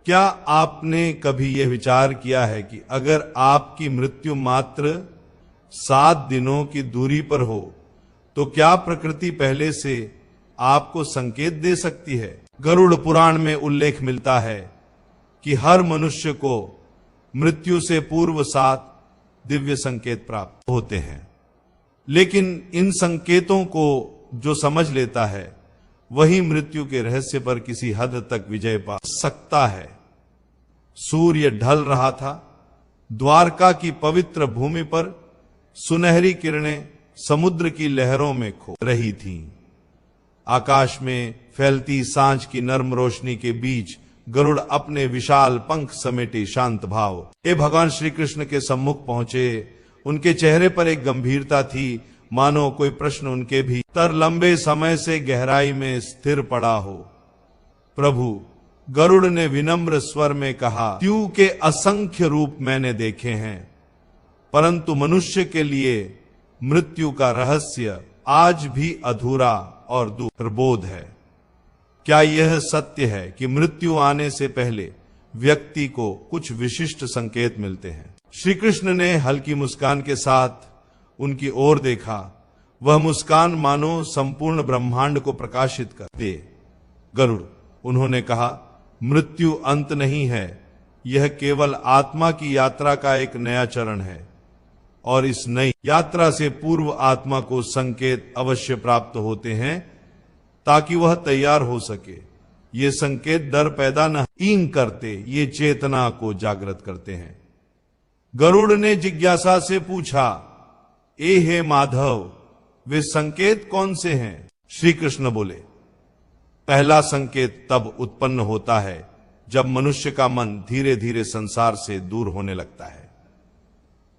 क्या आपने कभी यह विचार किया है कि अगर आपकी मृत्यु मात्र 7 दिनों की दूरी पर हो तो क्या प्रकृति पहले से आपको संकेत दे सकती है? गरुड़ पुराण में उल्लेख मिलता है कि हर मनुष्य को मृत्यु से पूर्व 7 दिव्य संकेत प्राप्त होते हैं, लेकिन इन संकेतों को जो समझ लेता है वही मृत्यु के रहस्य पर किसी हद तक विजय पा सकता है। सूर्य ढल रहा था। द्वारका की पवित्र भूमि पर सुनहरी किरणें समुद्र की लहरों में खो रही थीं। आकाश में फैलती सांझ की नर्म रोशनी के बीच गरुड़ अपने विशाल पंख समेटे शांत भाव भगवान श्री कृष्ण के सम्मुख पहुंचे। उनके चेहरे पर एक गंभीरता थी, मानो कोई प्रश्न उनके भीतर लंबे समय से गहराई में स्थिर पड़ा हो। प्रभु, गरुड़ ने विनम्र स्वर में कहा, मृत्यु के असंख्य रूप मैंने देखे हैं, परंतु मनुष्य के लिए मृत्यु का रहस्य आज भी अधूरा और दुर्बोध है। क्या यह सत्य है कि मृत्यु आने से पहले व्यक्ति को कुछ विशिष्ट संकेत मिलते हैं? श्री कृष्ण ने हल्की मुस्कान के साथ उनकी ओर देखा। वह मुस्कान मानो संपूर्ण ब्रह्मांड को प्रकाशित कर दे। गरुड़, उन्होंने कहा, मृत्यु अंत नहीं है, यह केवल आत्मा की यात्रा का एक नया चरण है, और इस नई यात्रा से पूर्व आत्मा को संकेत अवश्य प्राप्त होते हैं ताकि वह तैयार हो सके। ये संकेत डर पैदा नहीं करते, ये चेतना को जागृत करते हैं। गरुड़ ने जिज्ञासा से पूछा, ए हे माधव, वे संकेत कौन से हैं? श्री कृष्ण बोले, पहला संकेत तब उत्पन्न होता है जब मनुष्य का मन धीरे धीरे संसार से दूर होने लगता है।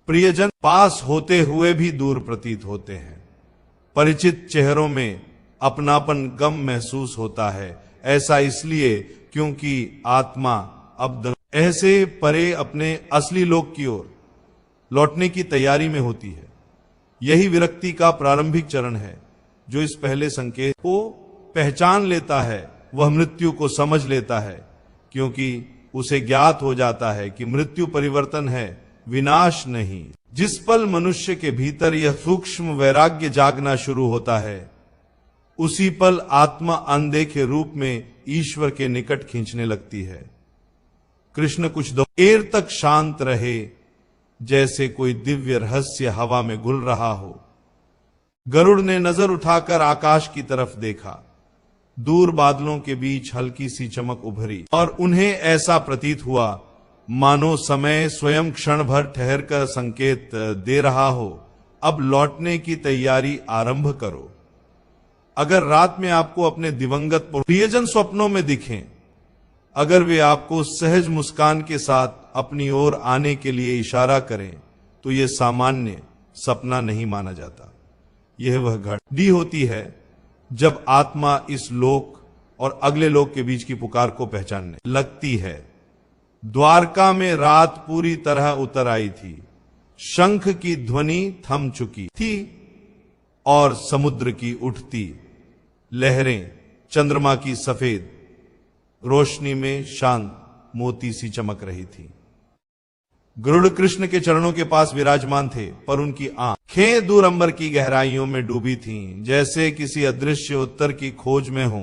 प्रियजन पास होते हुए भी दूर प्रतीत होते हैं। परिचित चेहरों में अपनापन गम महसूस होता है। ऐसा इसलिए क्योंकि आत्मा अब ऐसे परे अपने असली लोक की ओर लौटने की तैयारी में होती है। यही विरक्ति का प्रारंभिक चरण है। जो इस पहले संकेत को पहचान लेता है वह मृत्यु को समझ लेता है, क्योंकि उसे ज्ञात हो जाता है कि मृत्यु परिवर्तन है, विनाश नहीं। जिस पल मनुष्य के भीतर यह सूक्ष्म वैराग्य जागना शुरू होता है, उसी पल आत्मा अनदेखे रूप में ईश्वर के निकट खींचने लगती है। कृष्ण कुछ देर तक शांत रहे, जैसे कोई दिव्य रहस्य हवा में घुल रहा हो। गरुड़ ने नजर उठाकर आकाश की तरफ देखा। दूर बादलों के बीच हल्की सी चमक उभरी और उन्हें ऐसा प्रतीत हुआ मानो समय स्वयं क्षण भर ठहर कर संकेत दे रहा हो, अब लौटने की तैयारी आरंभ करो। अगर रात में आपको अपने दिवंगत प्रियजन स्वप्नों में दिखें, अगर वे आपको सहज मुस्कान के साथ अपनी ओर आने के लिए इशारा करें, तो यह सामान्य सपना नहीं माना जाता। यह वह घड़ी होती है जब आत्मा इस लोक और अगले लोक के बीच की पुकार को पहचानने लगती है। द्वारका में रात पूरी तरह उतर आई थी। शंख की ध्वनि थम चुकी थी और समुद्र की उठती लहरें चंद्रमा की सफेद रोशनी में शांत मोती सी चमक रही थी। गरुड़ कृष्ण के चरणों के पास विराजमान थे, पर उनकी आंखें दूर अंबर की गहराइयों में डूबी थीं, जैसे किसी अदृश्य उत्तर की खोज में हो।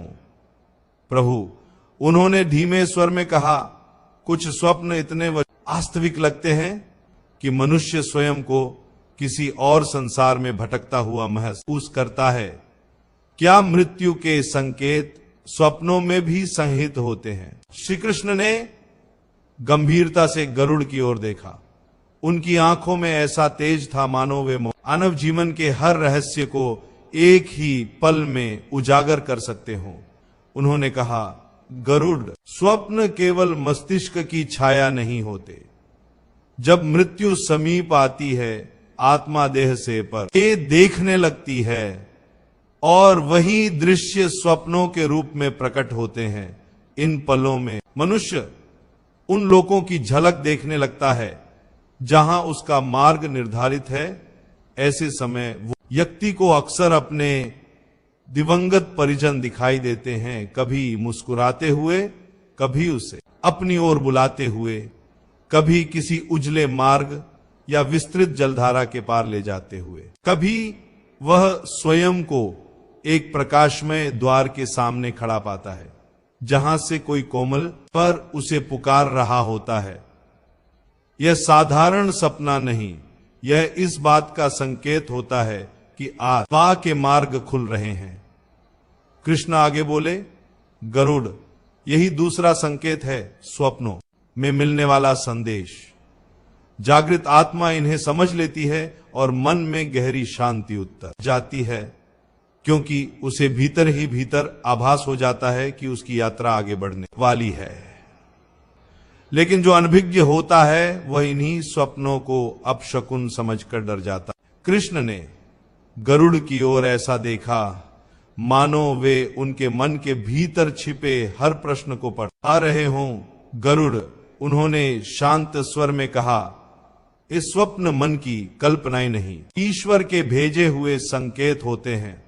प्रभु, उन्होंने धीमे स्वर में कहा, कुछ स्वप्न इतने वास्तविक लगते हैं कि मनुष्य स्वयं को किसी और संसार में भटकता हुआ महसूस करता है। क्या मृत्यु के संकेत स्वप्नों में भी संहित होते हैं? श्री कृष्ण ने गंभीरता से गरुड़ की ओर देखा। उनकी आंखों में ऐसा तेज था मानो वे मानव जीवन के हर रहस्य को एक ही पल में उजागर कर सकते हों। उन्होंने कहा, गरुड़, स्वप्न केवल मस्तिष्क की छाया नहीं होते। जब मृत्यु समीप आती है, आत्मा देह से पर ये देखने लगती है और वही दृश्य स्वप्नों के रूप में प्रकट होते हैं। इन पलों में मनुष्य उन लोगों की झलक देखने लगता है जहां उसका मार्ग निर्धारित है। ऐसे समय वो व्यक्ति को अक्सर अपने दिवंगत परिजन दिखाई देते हैं, कभी मुस्कुराते हुए, कभी उसे अपनी ओर बुलाते हुए, कभी किसी उजले मार्ग या विस्तृत जलधारा के पार ले जाते हुए, कभी वह स्वयं को एक प्रकाशमय द्वार के सामने खड़ा पाता है जहां से कोई कोमल पर उसे पुकार रहा होता है। यह साधारण सपना नहीं, यह इस बात का संकेत होता है कि आत्मा के मार्ग खुल रहे हैं। कृष्ण आगे बोले, गरुड़, यही दूसरा संकेत है स्वप्नों में मिलने वाला संदेश। जागृत आत्मा इन्हें समझ लेती है और मन में गहरी शांति उत्तर जाती है, क्योंकि उसे भीतर ही भीतर आभास हो जाता है कि उसकी यात्रा आगे बढ़ने वाली है। लेकिन जो अनभिज्ञ होता है वह इन्हीं स्वप्नों को अपशकुन समझकर डर जाता। कृष्ण ने गरुड़ की ओर ऐसा देखा मानो वे उनके मन के भीतर छिपे हर प्रश्न को पढ़ा रहे हों। गरुड़, उन्होंने शांत स्वर में कहा, इस स्वप्न मन की कल्पनाएं नहीं, ईश्वर के भेजे हुए संकेत होते हैं।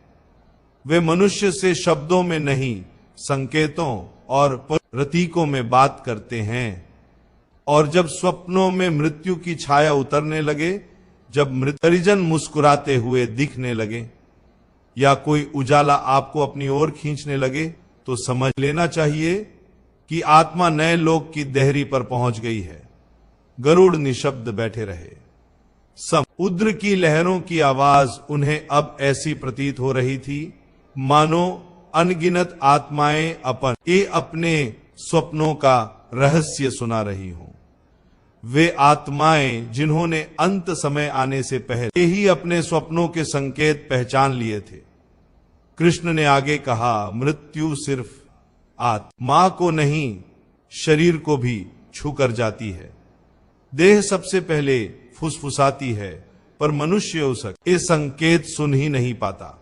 वे मनुष्य से शब्दों में नहीं, संकेतों और प्रतीकों में बात करते हैं। और जब स्वप्नों में मृत्यु की छाया उतरने लगे, जब मृत परिजन मुस्कुराते हुए दिखने लगे या कोई उजाला आपको अपनी ओर खींचने लगे, तो समझ लेना चाहिए कि आत्मा नए लोक की देहरी पर पहुंच गई है। गरुड़ निशब्द बैठे रहे। समुद्र की लहरों की आवाज उन्हें अब ऐसी प्रतीत हो रही थी मानो अनगिनत आत्माएं अपने स्वप्नों का रहस्य सुना रही हों। वे आत्माएं जिन्होंने अंत समय आने से पहले ही अपने स्वप्नों के संकेत पहचान लिए थे। कृष्ण ने आगे कहा, मृत्यु सिर्फ आत्मा को नहीं, शरीर को भी छू कर जाती है। देह सबसे पहले फुसफुसाती है, पर मनुष्य उसके संकेत सुन ही नहीं पाता।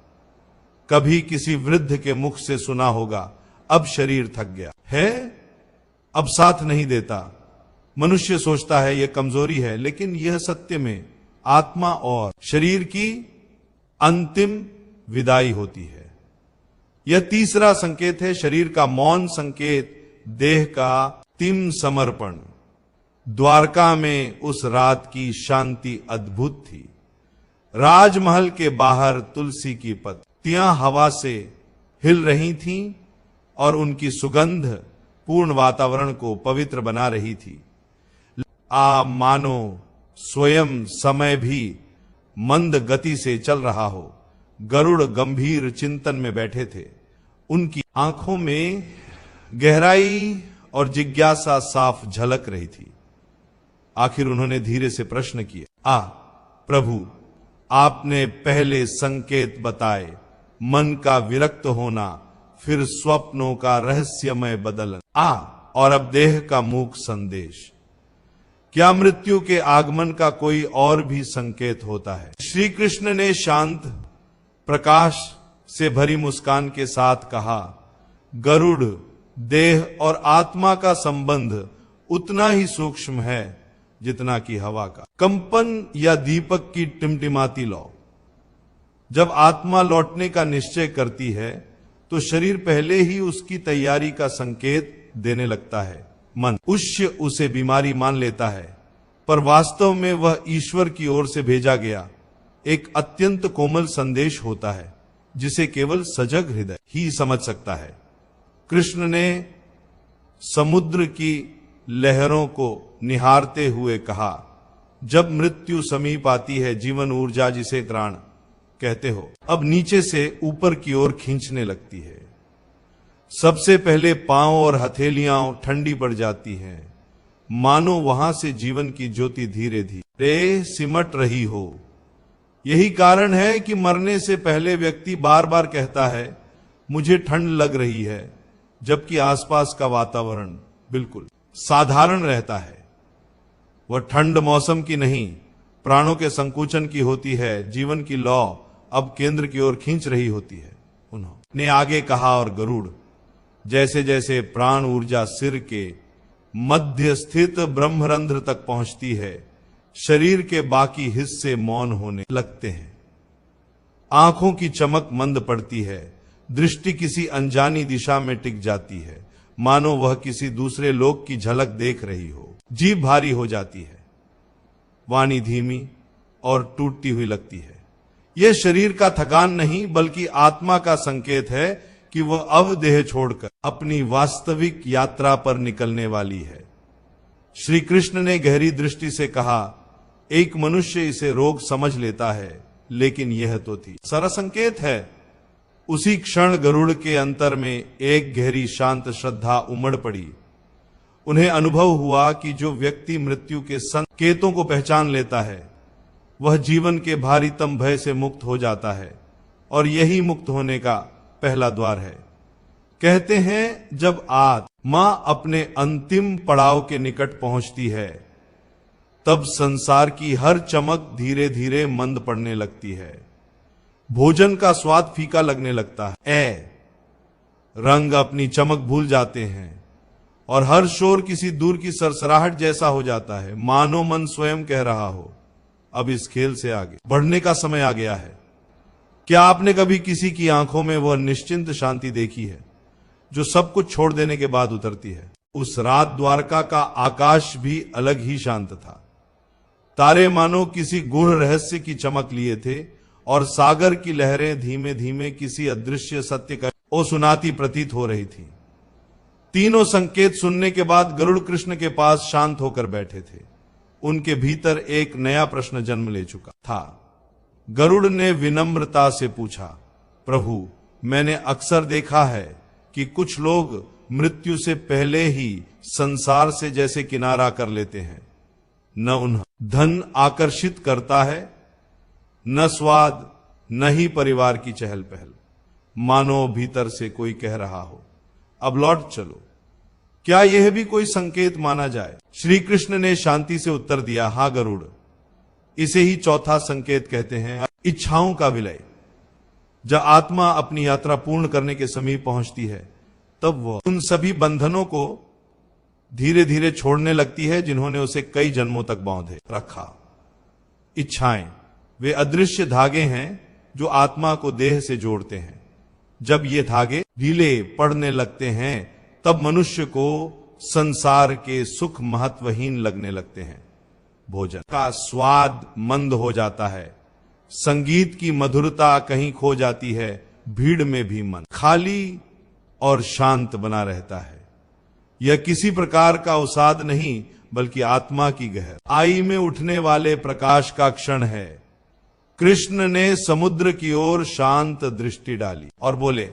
कभी किसी वृद्ध के मुख से सुना होगा, अब शरीर थक गया है, अब साथ नहीं देता। मनुष्य सोचता है यह कमजोरी है, लेकिन यह सत्य में आत्मा और शरीर की अंतिम विदाई होती है। यह तीसरा संकेत है, शरीर का मौन संकेत, देह का अंतिम समर्पण। द्वारका में उस रात की शांति अद्भुत थी। राजमहल के बाहर तुलसी की पत्तियां हवा से हिल रही थीं और उनकी सुगंध पूर्ण वातावरण को पवित्र बना रही थी। मानो स्वयं समय भी मंद गति से चल रहा हो। गरुड़ गंभीर चिंतन में बैठे थे। उनकी आंखों में गहराई और जिज्ञासा साफ झलक रही थी। आखिर उन्होंने धीरे से प्रश्न किया, प्रभु, आपने पहले संकेत बताए, मन का विरक्त होना, फिर स्वप्नों का रहस्यमय बदलना, और अब देह का मूक संदेश। क्या मृत्यु के आगमन का कोई और भी संकेत होता है? श्री कृष्ण ने शांत प्रकाश से भरी मुस्कान के साथ कहा, गरुड़, देह और आत्मा का संबंध उतना ही सूक्ष्म है जितना कि हवा का कंपन या दीपक की टिमटिमाती लौ। जब आत्मा लौटने का निश्चय करती है तो शरीर पहले ही उसकी तैयारी का संकेत देने लगता है। मनुष्य उसे बीमारी मान लेता है, पर वास्तव में वह ईश्वर की ओर से भेजा गया एक अत्यंत कोमल संदेश होता है, जिसे केवल सजग हृदय ही समझ सकता है। कृष्ण ने समुद्र की लहरों को निहारते हुए कहा, जब मृत्यु समीप आती है, जीवन ऊर्जा जिसे प्राण कहते हो, अब नीचे से ऊपर की ओर खींचने लगती है। सबसे पहले पांव और हथेलियां ठंडी पड़ जाती हैं, मानो वहां से जीवन की ज्योति धीरे धीरे सिमट रही हो। यही कारण है कि मरने से पहले व्यक्ति बार बार कहता है, मुझे ठंड लग रही है, जबकि आसपास का वातावरण बिल्कुल साधारण रहता है। वह ठंड मौसम की नहीं, प्राणों के संकुचन की होती है। जीवन की लौ अब केंद्र की ओर खींच रही होती है। उन्होंने आगे कहा, और गरुड़, जैसे जैसे प्राण ऊर्जा सिर के मध्य स्थित ब्रह्मरंध्र तक पहुंचती है, शरीर के बाकी हिस्से मौन होने लगते हैं। आंखों की चमक मंद पड़ती है, दृष्टि किसी अनजानी दिशा में टिक जाती है। मानो वह किसी दूसरे लोक की झलक देख रही हो। जीभ भारी हो जाती है, वाणी धीमी और टूटती हुई लगती है। यह शरीर का थकान नहीं बल्कि आत्मा का संकेत है कि वह अब देह छोड़कर अपनी वास्तविक यात्रा पर निकलने वाली है। श्री कृष्ण ने गहरी दृष्टि से कहा, एक मनुष्य इसे रोग समझ लेता है, लेकिन यह तो थी सारा संकेत है। उसी क्षण गरुड़ के अंतर में एक गहरी शांत श्रद्धा उमड़ पड़ी। उन्हें अनुभव हुआ कि जो व्यक्ति मृत्यु के संकेतों को पहचान लेता है वह जीवन के भारीतम भय से मुक्त हो जाता है, और यही मुक्त होने का पहला द्वार है। कहते हैं जब आत्मा अपने अंतिम पड़ाव के निकट पहुंचती है तब संसार की हर चमक धीरे धीरे मंद पड़ने लगती है। भोजन का स्वाद फीका लगने लगता है, रंग अपनी चमक भूल जाते हैं और हर शोर किसी दूर की सरसराहट जैसा हो जाता है, मानो मन स्वयं कह रहा हो अब इस खेल से आगे बढ़ने का समय आ गया है। क्या आपने कभी किसी की आंखों में वह निश्चिंत शांति देखी है जो सब कुछ छोड़ देने के बाद उतरती है? उस रात द्वारका का आकाश भी अलग ही शांत था। तारे मानो किसी गूढ़ रहस्य की चमक लिए थे और सागर की लहरें धीमे धीमे किसी अदृश्य सत्य का सुनाती प्रतीत हो रही थी। तीनों संकेत सुनने के बाद गरुड़ कृष्ण के पास शांत होकर बैठे थे। उनके भीतर एक नया प्रश्न जन्म ले चुका था। गरुड़ ने विनम्रता से पूछा, प्रभु, मैंने अक्सर देखा है कि कुछ लोग मृत्यु से पहले ही संसार से जैसे किनारा कर लेते हैं। न उन्हें धन आकर्षित करता है, न स्वाद, न ही परिवार की चहल पहल। मानो भीतर से कोई कह रहा हो, अब लौट चलो। क्या यह भी कोई संकेत माना जाए? श्री कृष्ण ने शांति से उत्तर दिया, हाँ गरुड़, इसे ही चौथा संकेत कहते हैं, इच्छाओं का विलय। जब आत्मा अपनी यात्रा पूर्ण करने के समीप पहुंचती है तब वह उन सभी बंधनों को धीरे धीरे छोड़ने लगती है जिन्होंने उसे कई जन्मों तक बांधे रखा। इच्छाएं वे अदृश्य धागे हैं जो आत्मा को देह से जोड़ते हैं। जब ये धागे ढीले पड़ने लगते हैं तब मनुष्य को संसार के सुख महत्वहीन लगने लगते हैं। भोजन का स्वाद मंद हो जाता है, संगीत की मधुरता कहीं खो जाती है, भीड़ में भी मन खाली और शांत बना रहता है। यह किसी प्रकार का अवसाद नहीं बल्कि आत्मा की गहराई में उठने वाले प्रकाश का क्षण है। कृष्ण ने समुद्र की ओर शांत दृष्टि डाली और बोले,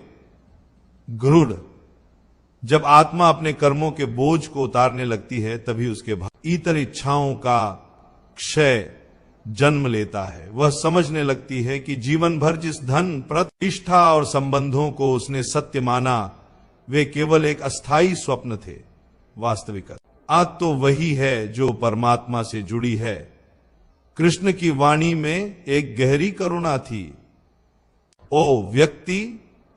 गरुड़, जब आत्मा अपने कर्मों के बोझ को उतारने लगती है तभी उसके इतर इच्छाओं का क्षय जन्म लेता है। वह समझने लगती है कि जीवन भर जिस धन, प्रतिष्ठा और संबंधों को उसने सत्य माना वे केवल एक अस्थाई स्वप्न थे। वास्तविकता आज तो वही है जो परमात्मा से जुड़ी है। कृष्ण की वाणी में एक गहरी करुणा थी। ओ व्यक्ति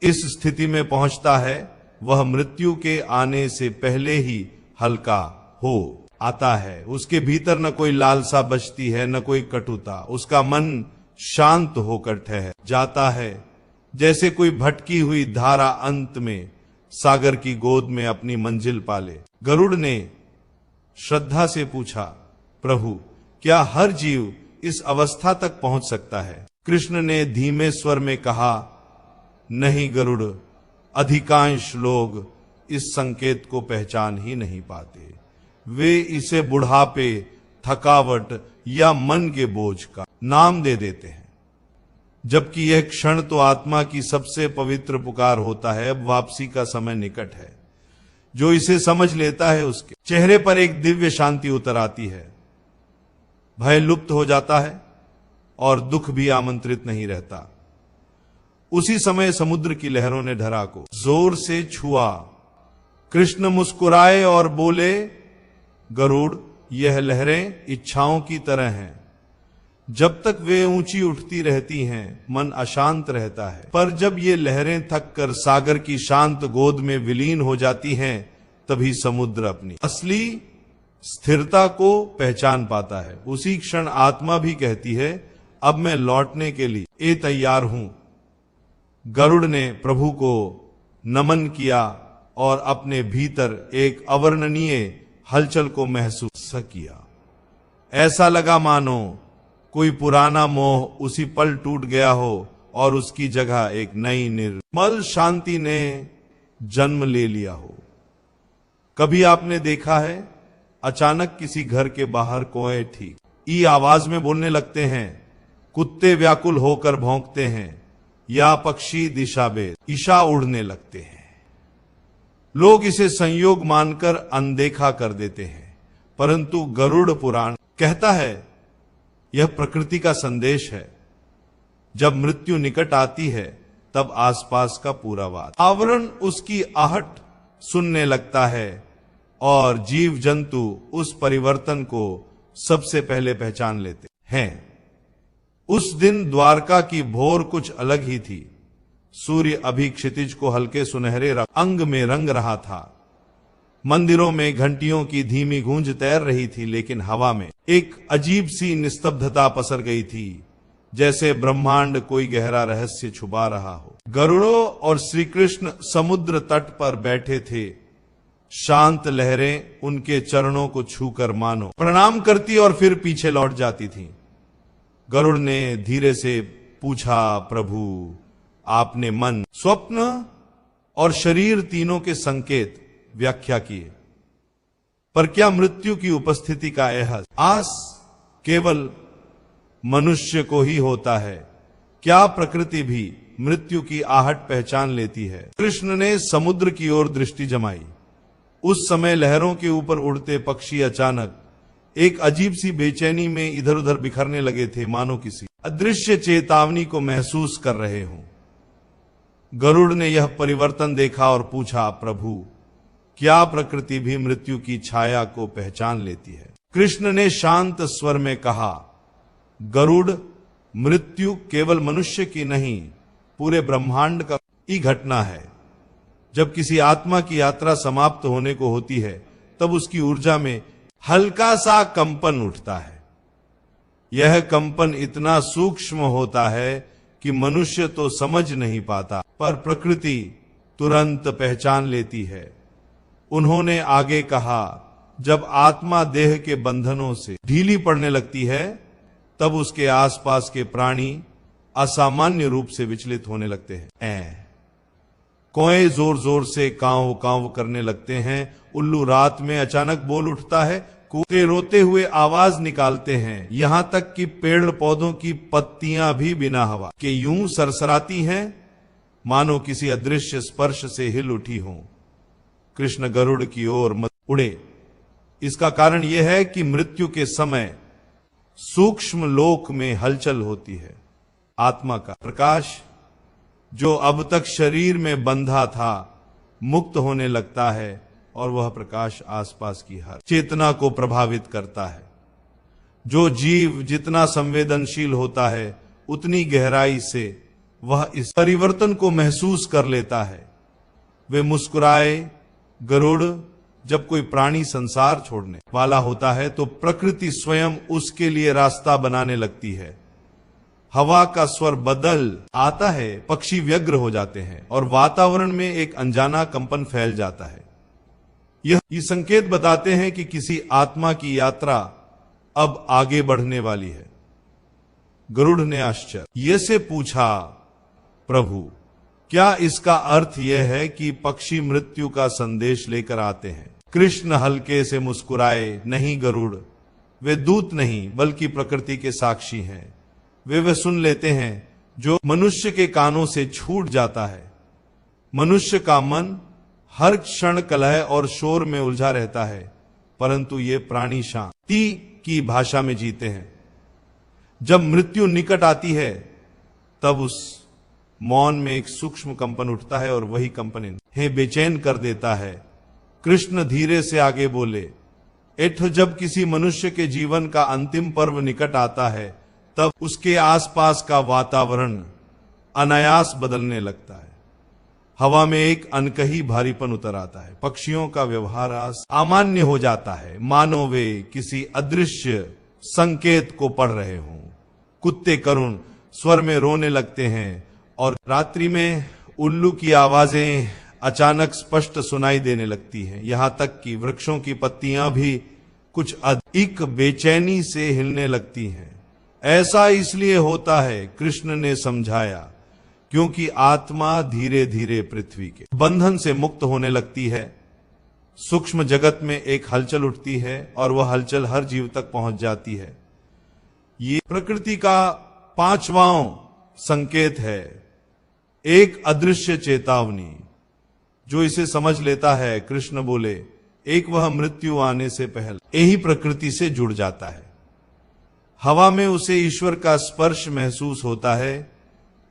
इस स्थिति में पहुंचता है वह मृत्यु के आने से पहले ही हल्का हो आता है। उसके भीतर न कोई लालसा बचती है, न कोई कटुता। उसका मन शांत होकर ठहर जाता है, जैसे कोई भटकी हुई धारा अंत में सागर की गोद में अपनी मंजिल पाले। गरुड़ ने श्रद्धा से पूछा, प्रभु, क्या हर जीव इस अवस्था तक पहुंच सकता है? कृष्ण ने धीमे स्वर में कहा, नहीं गरुड़, अधिकांश लोग इस संकेत को पहचान ही नहीं पाते। वे इसे बुढ़ापे, थकावट या मन के बोझ का नाम दे देते हैं, जबकि यह क्षण तो आत्मा की सबसे पवित्र पुकार होता है। अब वापसी का समय निकट है। जो इसे समझ लेता है उसके चेहरे पर एक दिव्य शांति उतर आती है। भय लुप्त हो जाता है और दुख भी आमंत्रित नहीं रहता। उसी समय समुद्र की लहरों ने धरा को जोर से छुआ। कृष्ण मुस्कुराए और बोले, गरुड़, यह लहरें इच्छाओं की तरह हैं। जब तक वे ऊंची उठती रहती हैं मन अशांत रहता है, पर जब ये लहरें थक कर सागर की शांत गोद में विलीन हो जाती हैं तभी समुद्र अपनी असली स्थिरता को पहचान पाता है। उसी क्षण आत्मा भी कहती है, अब मैं लौटने के लिए तैयार हूं। गरुड़ ने प्रभु को नमन किया और अपने भीतर एक अवर्णनीय हलचल को महसूस किया। ऐसा लगा मानो कोई पुराना मोह उसी पल टूट गया हो और उसकी जगह एक नई निर्मल शांति ने जन्म ले लिया हो। कभी आपने देखा है, अचानक किसी घर के बाहर कोए ठीक ई आवाज में बोलने लगते हैं, कुत्ते व्याकुल होकर भौंकते हैं या पक्षी दिशाभेद ईशा उड़ने लगते हैं। लोग इसे संयोग मानकर अनदेखा कर देते हैं, परंतु गरुड़ पुराण कहता है यह प्रकृति का संदेश है। जब मृत्यु निकट आती है तब आसपास का पूरा वातावरण उसकी आहट सुनने लगता है और जीव जंतु उस परिवर्तन को सबसे पहले पहचान लेते हैं। उस दिन द्वारका की भोर कुछ अलग ही थी। सूर्य अभी क्षितिज को हल्के सुनहरे अंग में रंग रहा था। मंदिरों में घंटियों की धीमी गूंज तैर रही थी, लेकिन हवा में एक अजीब सी निस्तब्धता पसर गई थी, जैसे ब्रह्मांड कोई गहरा रहस्य छुपा रहा हो। गरुड़ों और श्री कृष्ण समुद्र तट पर बैठे थे। शांत लहरें उनके चरणों को छूकर मानो प्रणाम करती और फिर पीछे लौट जाती थीं। गरुड़ ने धीरे से पूछा, प्रभु आपने मन, स्वप्न और शरीर तीनों के संकेत व्याख्या किए, पर क्या मृत्यु की उपस्थिति का एहसास केवल मनुष्य को ही होता है? क्या प्रकृति भी मृत्यु की आहट पहचान लेती है? कृष्ण ने समुद्र की ओर दृष्टि जमाई। उस समय लहरों के ऊपर उड़ते पक्षी अचानक एक अजीब सी बेचैनी में इधर उधर बिखरने लगे थे, मानो किसी अदृश्य चेतावनी को महसूस कर रहे हों। गरुड़ ने यह परिवर्तन देखा और पूछा, प्रभु क्या प्रकृति भी मृत्यु की छाया को पहचान लेती है? कृष्ण ने शांत स्वर में कहा, गरुड़, मृत्यु केवल मनुष्य की नहीं, पूरे ब्रह्मांड का ही घटना है। जब किसी आत्मा की यात्रा समाप्त होने को होती है, तब उसकी ऊर्जा में हल्का सा कंपन उठता है। यह कंपन इतना सूक्ष्म होता है कि मनुष्य तो समझ नहीं पाता, पर प्रकृति तुरंत पहचान लेती है। उन्होंने आगे कहा, जब आत्मा देह के बंधनों से ढीली पड़ने लगती है, तब उसके आसपास के प्राणी असामान्य रूप से विचलित होने लगते हैं। कोए जोर जोर से कांव कांव करने लगते हैं। उल्लू रात में अचानक बोल उठता है। कुत्ते रोते हुए आवाज निकालते हैं। यहां तक कि पेड़ पौधों की पत्तियां भी बिना हवा के यूं सरसराती हैं, मानो किसी अदृश्य स्पर्श से हिल उठी हों। कृष्ण गरुड़ की ओर मत उड़े। इसका कारण यह है कि मृत्यु के समय सूक्ष्म लोक में हलचल होती है। आत्मा का प्रकाश जो अब तक शरीर में बंधा था, मुक्त होने लगता है और वह प्रकाश आसपास की हर चेतना को प्रभावित करता है। जो जीव जितना संवेदनशील होता है, उतनी गहराई से वह इस परिवर्तन को महसूस कर लेता है। वे मुस्कुराए। गरुड़, जब कोई प्राणी संसार छोड़ने वाला होता है तो प्रकृति स्वयं उसके लिए रास्ता बनाने लगती है। हवा का स्वर बदल आता है, पक्षी व्यग्र हो जाते हैं और वातावरण में एक अनजाना कंपन फैल जाता है। ये संकेत बताते हैं कि किसी आत्मा की यात्रा अब आगे बढ़ने वाली है। गरुड़ ने आश्चर्य से पूछा, प्रभु क्या इसका अर्थ यह है कि पक्षी मृत्यु का संदेश लेकर आते हैं? कृष्ण हल्के से मुस्कुराए, नहीं गरुड़, वे दूत नहीं बल्कि प्रकृति के साक्षी हैं। वे सुन लेते हैं जो मनुष्य के कानों से छूट जाता है। मनुष्य का मन हर क्षण कलह और शोर में उलझा रहता है, परंतु ये प्राणी शांति की भाषा में जीते हैं। जब मृत्यु निकट आती है, तब उस मौन में एक सूक्ष्म कंपन उठता है और वही कंपन इन्हें बेचैन कर देता है। कृष्ण धीरे से आगे बोले, एठ जब किसी मनुष्य के जीवन का अंतिम पर्व निकट आता है, तब उसके आसपास का वातावरण अनायास बदलने लगता है। हवा में एक अनकही भारीपन उतर आता है। पक्षियों का व्यवहार अमान्य हो जाता है, मानो वे किसी अदृश्य संकेत को पढ़ रहे हों। कुत्ते करुण स्वर में रोने लगते हैं और रात्रि में उल्लू की आवाजें अचानक स्पष्ट सुनाई देने लगती हैं। यहां तक कि वृक्षों की पत्तियां भी कुछ अधिक बेचैनी से हिलने लगती हैं। ऐसा इसलिए होता है, कृष्ण ने समझाया, क्योंकि आत्मा धीरे धीरे पृथ्वी के बंधन से मुक्त होने लगती है। सूक्ष्म जगत में एक हलचल उठती है और वह हलचल हर जीव तक पहुंच जाती है। ये प्रकृति का पांचवां संकेत है, एक अदृश्य चेतावनी। जो इसे समझ लेता है, कृष्ण बोले, एक वह मृत्यु आने से पहले यही प्रकृति से जुड़ जाता है। हवा में उसे ईश्वर का स्पर्श महसूस होता है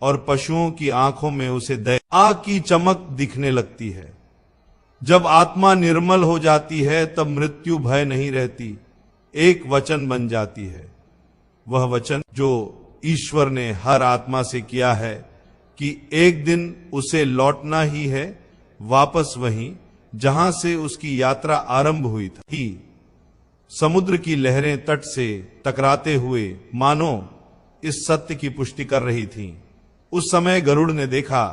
और पशुओं की आंखों में उसे दया की चमक दिखने लगती है। जब आत्मा निर्मल हो जाती है तब मृत्यु भय नहीं रहती, एक वचन बन जाती है। वह वचन जो ईश्वर ने हर आत्मा से किया है कि एक दिन उसे लौटना ही है वापस वहीं जहां से उसकी यात्रा आरंभ हुई थी। समुद्र की लहरें तट से टकराते हुए मानो इस सत्य की पुष्टि कर रही थीं। उस समय गरुड़ ने देखा,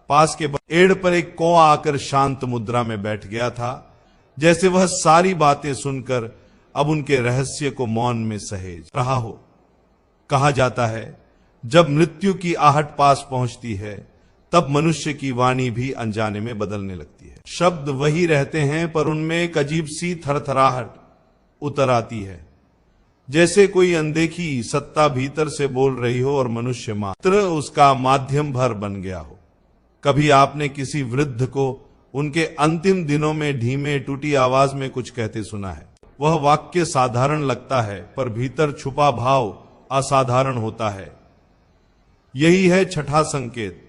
पास के पेड़ पर एक कौवा आकर शांत मुद्रा में बैठ गया था, जैसे वह सारी बातें सुनकर अब उनके रहस्य को मौन में सहेज रहा हो। कहा जाता है, जब मृत्यु की आहट पास पहुंचती है तब मनुष्य की वाणी भी अनजाने में बदलने लगती है। शब्द वही रहते हैं पर उनमें एक अजीब सी थरथराहट उतर आती है, जैसे कोई अनदेखी सत्ता भीतर से बोल रही हो और मनुष्य मात्र उसका माध्यम भर बन गया हो। कभी आपने किसी वृद्ध को उनके अंतिम दिनों में धीमे टूटी आवाज में कुछ कहते सुना है। वह वाक्य साधारण लगता है पर भीतर छुपा भाव असाधारण होता है। यही है छठा संकेत।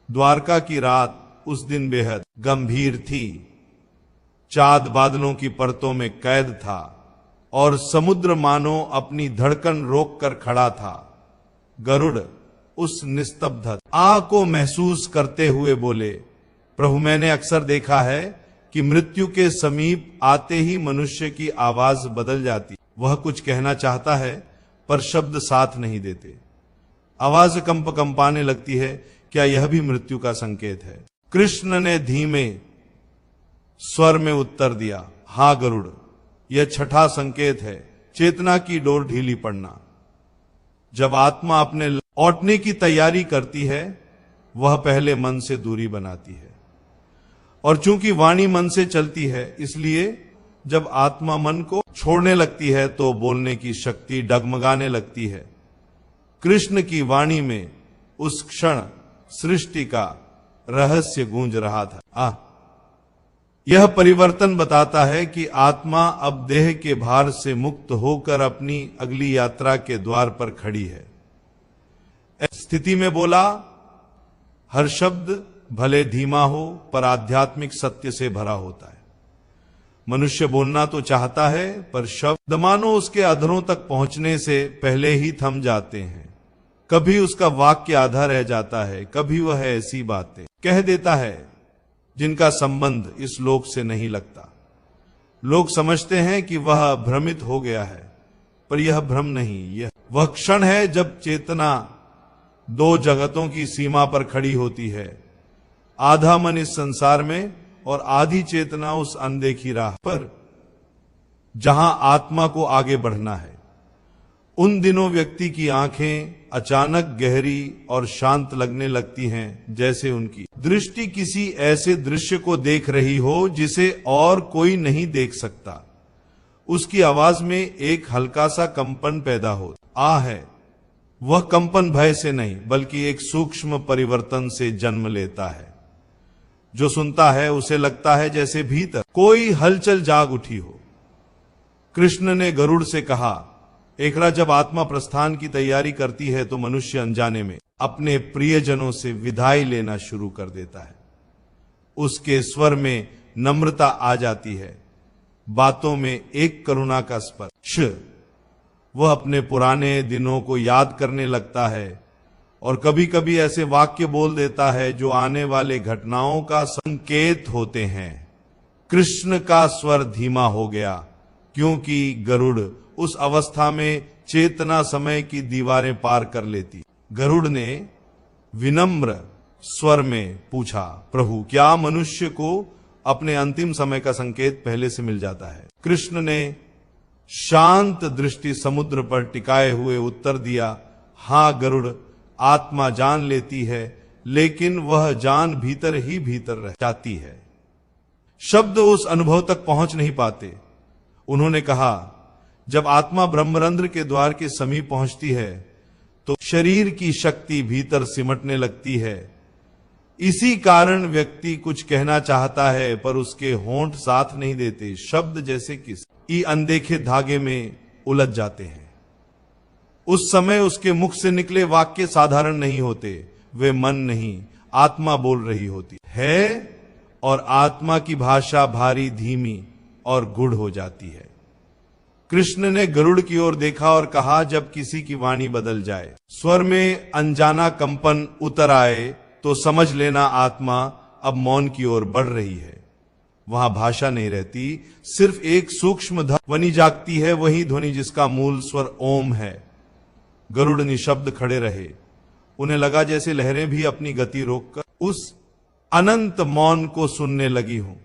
द्वारका की रात उस दिन बेहद गंभीर थी। चांद बादलों की परतों में कैद था और समुद्र मानो अपनी धड़कन रोककर खड़ा था। गरुड़ उस निस्तब्धता को महसूस करते हुए बोले, प्रभु, मैंने अक्सर देखा है कि मृत्यु के समीप आते ही मनुष्य की आवाज बदल जाती। वह कुछ कहना चाहता है पर शब्द साथ नहीं देते। आवाज कंपाने लगती है। क्या यह भी मृत्यु का संकेत है? कृष्ण ने धीमे स्वर में उत्तर दिया, हां गरुड़, यह छठा संकेत है, चेतना की डोर ढीली पड़ना। जब आत्मा अपने लौटने की तैयारी करती है, वह पहले मन से दूरी बनाती है। और चूंकि वाणी मन से चलती है, इसलिए जब आत्मा मन को छोड़ने लगती है तो बोलने की शक्ति डगमगाने लगती है। कृष्ण की वाणी में उस क्षण सृष्टि का रहस्य गूंज रहा था। यह परिवर्तन बताता है कि आत्मा अब देह के भार से मुक्त होकर अपनी अगली यात्रा के द्वार पर खड़ी है। इस स्थिति में बोला, हर शब्द भले धीमा हो पर आध्यात्मिक सत्य से भरा होता है। मनुष्य बोलना तो चाहता है पर शब्द मानो उसके अधरों तक पहुंचने से पहले ही थम जाते हैं। कभी उसका वाक्य आधा रह जाता है, कभी वह ऐसी बातें कह देता है जिनका संबंध इस लोक से नहीं लगता। लोग समझते हैं कि वह भ्रमित हो गया है, पर यह भ्रम नहीं, यह वह क्षण है जब चेतना दो जगतों की सीमा पर खड़ी होती है। आधा मन इस संसार में और आधी चेतना उस अनदेखी राह पर जहां आत्मा को आगे बढ़ना है। उन दिनों व्यक्ति की आंखें अचानक गहरी और शांत लगने लगती हैं, जैसे उनकी दृष्टि किसी ऐसे दृश्य को देख रही हो जिसे और कोई नहीं देख सकता। उसकी आवाज में एक हल्का सा कंपन पैदा हो है। वह कंपन भय से नहीं बल्कि एक सूक्ष्म परिवर्तन से जन्म लेता है। जो सुनता है उसे लगता है जैसे भीतर कोई हलचल जाग उठी हो। कृष्ण ने गरुड़ से कहा, एकरा जब आत्मा प्रस्थान की तैयारी करती है तो मनुष्य अनजाने में अपने प्रियजनों से विदाई लेना शुरू कर देता है। उसके स्वर में नम्रता आ जाती है, बातों में एक करुणा का स्पर्श। वह अपने पुराने दिनों को याद करने लगता है और कभी कभी ऐसे वाक्य बोल देता है जो आने वाले घटनाओं का संकेत होते हैं। कृष्ण का स्वर धीमा हो गया क्योंकि गरुड़ उस अवस्था में चेतना समय की दीवारें पार कर लेती। गरुड़ ने विनम्र स्वर में पूछा, प्रभु क्या मनुष्य को अपने अंतिम समय का संकेत पहले से मिल जाता है? कृष्ण ने शांत दृष्टि समुद्र पर टिकाए हुए उत्तर दिया, हाँ गरुड़, आत्मा जान लेती है, लेकिन वह जान भीतर ही भीतर रह जाती है, शब्द उस अनुभव तक पहुंच नहीं पाते। उन्होंने कहा, जब आत्मा ब्रह्मरंध्र के द्वार के समीप पहुंचती है तो शरीर की शक्ति भीतर सिमटने लगती है। इसी कारण व्यक्ति कुछ कहना चाहता है पर उसके होंठ साथ नहीं देते, शब्द जैसे किसी अनदेखे धागे में उलझ जाते हैं। उस समय उसके मुख से निकले वाक्य साधारण नहीं होते, वे मन नहीं आत्मा बोल रही होती है, और आत्मा की भाषा भारी धीमी और गुढ़ हो जाती है। कृष्ण ने गरुड़ की ओर देखा और कहा, जब किसी की वाणी बदल जाए, स्वर में अनजाना कंपन उतर आए, तो समझ लेना आत्मा अब मौन की ओर बढ़ रही है। वहां भाषा नहीं रहती, सिर्फ एक सूक्ष्म ध्वनि जागती है, वही ध्वनि जिसका मूल स्वर ओम है। गरुड़ निशब्द खड़े रहे। उन्हें लगा जैसे लहरें भी अपनी गति रोककर उस अनंत मौन को सुनने लगी हों।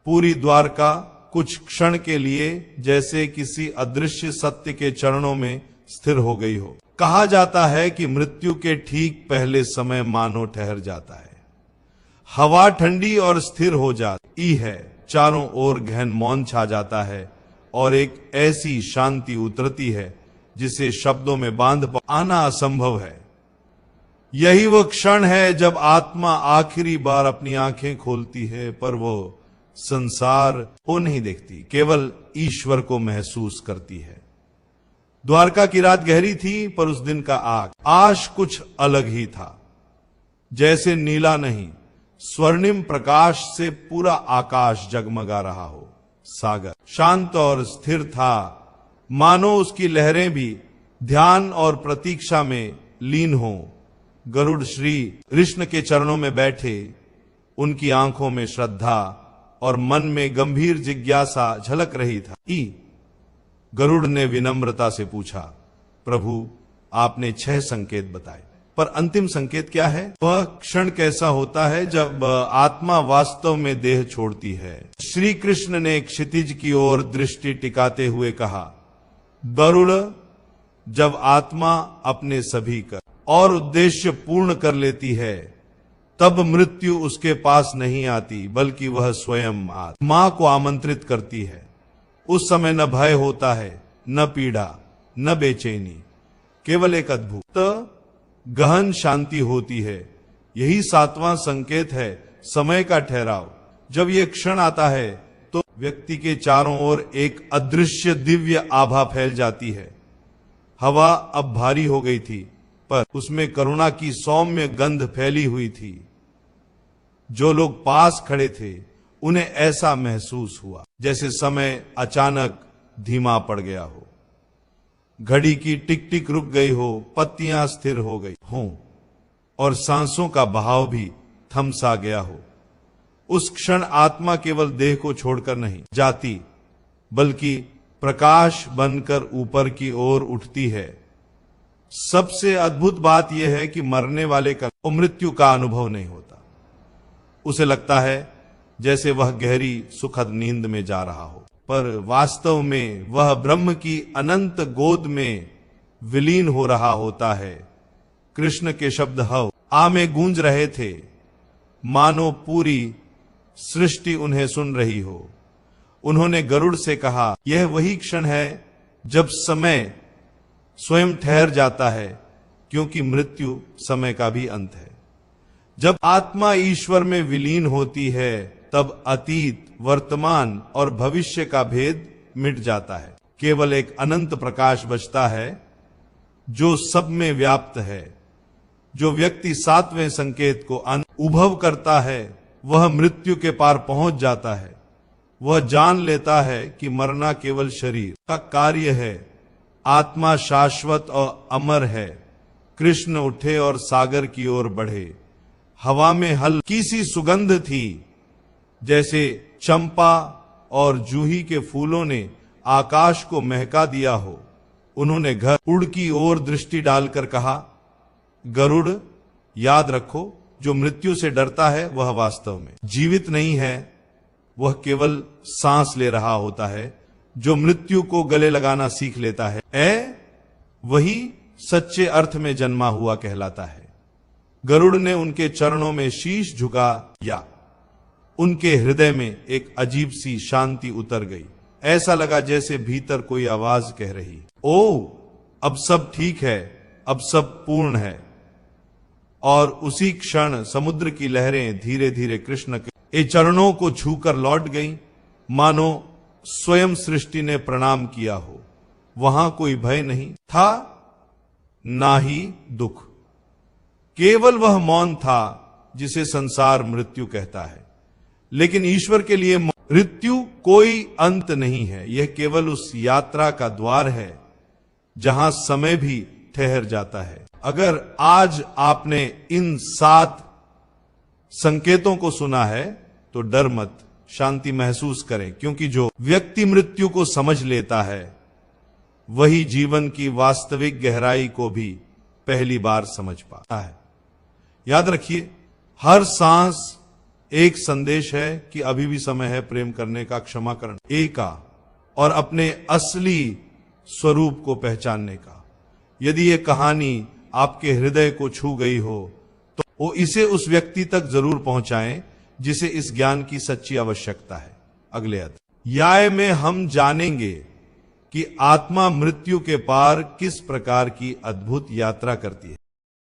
पूरी द्वारका कुछ क्षण के लिए जैसे किसी अदृश्य सत्य के चरणों में स्थिर हो गई हो। कहा जाता है कि मृत्यु के ठीक पहले समय मानो ठहर जाता है, हवा ठंडी और स्थिर हो जाती है, चारों ओर गहन मौन छा जाता है और एक ऐसी शांति उतरती है जिसे शब्दों में बांध पाना असंभव है। यही वो क्षण है जब आत्मा आखिरी बार अपनी आंखें खोलती है, पर वो संसार को नहीं देखती, केवल ईश्वर को महसूस करती है। द्वारका की रात गहरी थी, पर उस दिन का आकाश कुछ अलग ही था। जैसे नीला नहीं, स्वर्णिम प्रकाश से पूरा आकाश जगमगा रहा हो। सागर शांत और स्थिर था, मानो उसकी लहरें भी ध्यान और प्रतीक्षा में लीन हो। गरुड़ श्री कृष्ण के चरणों में बैठे, उनकी आंखों में श्रद्धा और मन में गंभीर जिज्ञासा झलक रही थी। गरुड़ ने विनम्रता से पूछा, प्रभु आपने 6 संकेत बताए, पर अंतिम संकेत क्या है? वह क्षण कैसा होता है जब आत्मा वास्तव में देह छोड़ती है? श्री कृष्ण ने क्षितिज की ओर दृष्टि टिकाते हुए कहा, गरुड़, जब आत्मा अपने सभी कर और उद्देश्य पूर्ण कर लेती है, तब मृत्यु उसके पास नहीं आती, बल्कि वह स्वयं आत्मा को आमंत्रित करती है। उस समय न भय होता है, न पीड़ा, न बेचैनी, केवल एक अद्भुत गहन शांति होती है। यही 7वां संकेत है, समय का ठहराव। जब यह क्षण आता है तो व्यक्ति के चारों ओर एक अदृश्य दिव्य आभा फैल जाती है। हवा अब भारी हो गई थी, पर उसमें करुणा की सौम्य गंध फैली हुई थी। जो लोग पास खड़े थे, उन्हें ऐसा महसूस हुआ जैसे समय अचानक धीमा पड़ गया हो, घड़ी की टिक टिक रुक गई हो, पत्तियां स्थिर हो गई हों और सांसों का बहाव भी थम सा गया हो। उस क्षण आत्मा केवल देह को छोड़कर नहीं जाती, बल्कि प्रकाश बनकर ऊपर की ओर उठती है। सबसे अद्भुत बात यह है कि मरने वाले का मृत्यु का अनुभव नहीं होता। उसे लगता है जैसे वह गहरी सुखद नींद में जा रहा हो, पर वास्तव में वह ब्रह्म की अनंत गोद में विलीन हो रहा होता है। कृष्ण के शब्द हव आ में गूंज रहे थे, मानो पूरी सृष्टि उन्हें सुन रही हो। उन्होंने गरुड़ से कहा, यह वही क्षण है जब समय स्वयं ठहर जाता है, क्योंकि मृत्यु समय का भी अंत है। जब आत्मा ईश्वर में विलीन होती है, तब अतीत, वर्तमान और भविष्य का भेद मिट जाता है। केवल एक अनंत प्रकाश बचता है जो सब में व्याप्त है। जो व्यक्ति 7वें संकेत को अनुभव करता है, वह मृत्यु के पार पहुंच जाता है। वह जान लेता है कि मरना केवल शरीर का कार्य है, आत्मा शाश्वत और अमर है। कृष्ण उठे और सागर की ओर बढ़े। हवा में हल्की सी सुगंध थी, जैसे चंपा और जूही के फूलों ने आकाश को महका दिया हो। उन्होंने गरुड़ की ओर दृष्टि डालकर कहा, गरुड़, याद रखो, जो मृत्यु से डरता है वह वास्तव में जीवित नहीं है, वह केवल सांस ले रहा होता है। जो मृत्यु को गले लगाना सीख लेता है वही सच्चे अर्थ में जन्मा हुआ कहलाता है। गरुड़ ने उनके चरणों में शीश झुका या उनके हृदय में एक अजीब सी शांति उतर गई। ऐसा लगा जैसे भीतर कोई आवाज कह रही, ओ अब सब ठीक है, अब सब पूर्ण है। और उसी क्षण समुद्र की लहरें धीरे धीरे कृष्ण के चरणों को छूकर लौट गईं, मानो स्वयं सृष्टि ने प्रणाम किया हो। वहां कोई भय नहीं था, ना ही दुख, केवल वह मौन था जिसे संसार मृत्यु कहता है। लेकिन ईश्वर के लिए मृत्यु कोई अंत नहीं है, यह केवल उस यात्रा का द्वार है जहां समय भी ठहर जाता है। अगर आज आपने इन 7 संकेतों को सुना है तो डर मत, शांति महसूस करें, क्योंकि जो व्यक्ति मृत्यु को समझ लेता है वही जीवन की वास्तविक गहराई को भी पहली बार समझ पाता है। याद रखिए, हर सांस एक संदेश है कि अभी भी समय है प्रेम करने का, क्षमा करने का और अपने असली स्वरूप को पहचानने का। यदि ये कहानी आपके हृदय को छू गई हो तो वो इसे उस व्यक्ति तक जरूर पहुंचाएं जिसे इस ज्ञान की सच्ची आवश्यकता है। अगले अध्याय में हम जानेंगे कि आत्मा मृत्यु के पार किस प्रकार की अद्भुत यात्रा करती है।